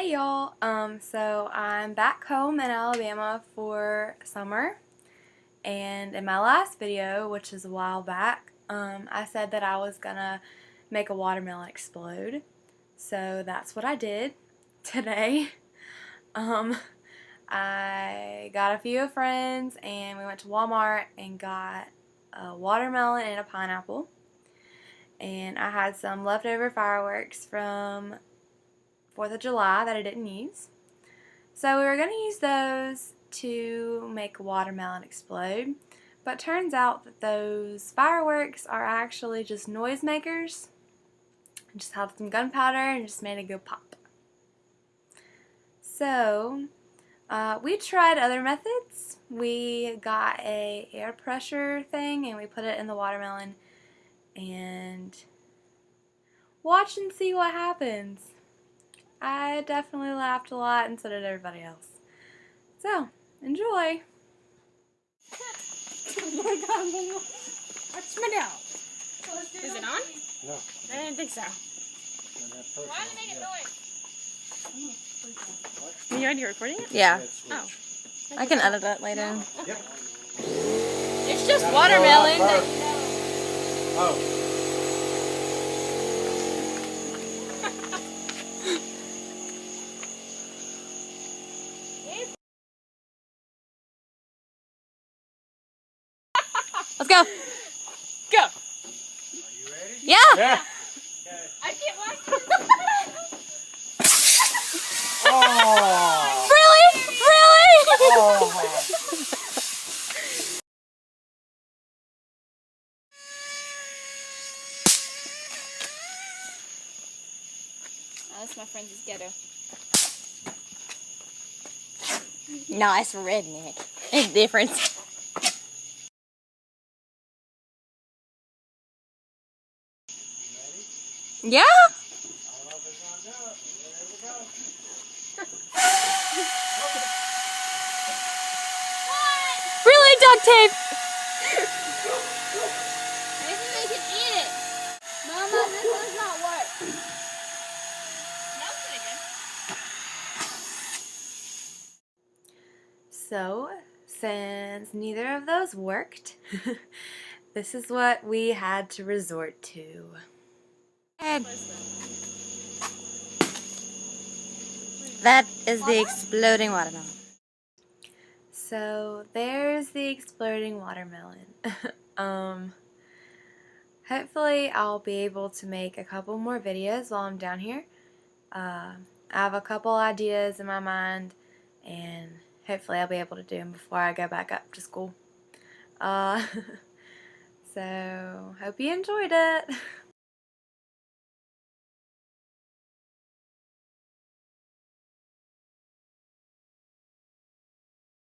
Hey y'all, so I'm back home in Alabama for summer, and in my last video, which is a while back, I said that I was gonna make a watermelon explode, so that's what I did today. Um, I got a few friends and we went to Walmart and got a watermelon and a pineapple, and I had some leftover fireworks from 4th of July that I didn't use. So we were going to use those to make a watermelon explode, but turns out that those fireworks are actually just noisemakers. I just had some gunpowder and just made a good pop. So we tried other methods. We got a air pressure thing and we put it in the watermelon and watch and see what happens. I definitely laughed a lot and so did everybody else. So, enjoy! Oh my god, Momo. Watch me now. Is it on? No. I didn't think so. Why did it make a noise? Are you already recording it? Yeah. Oh. I can edit it later. Yep. It's just watermelon. That you know. Oh. Let's go! Go! Are you ready? Yeah! Yeah. I can't watch Oh. Really? Really? Oh. That's my friend's ghetto. Nice redneck. There's a difference. Yeah? I don't know if it's gonna do it, but there we go. Really, duct tape? Maybe they can eat it. Mama, this does not work. Smells pretty good. So, since neither of those worked, this is what we had to resort to. That is the exploding watermelon. So there's the exploding watermelon. Hopefully I'll be able to make a couple more videos while I'm down here. I have a couple ideas in my mind and hopefully I'll be able to do them before I go back up to school. So hope you enjoyed it.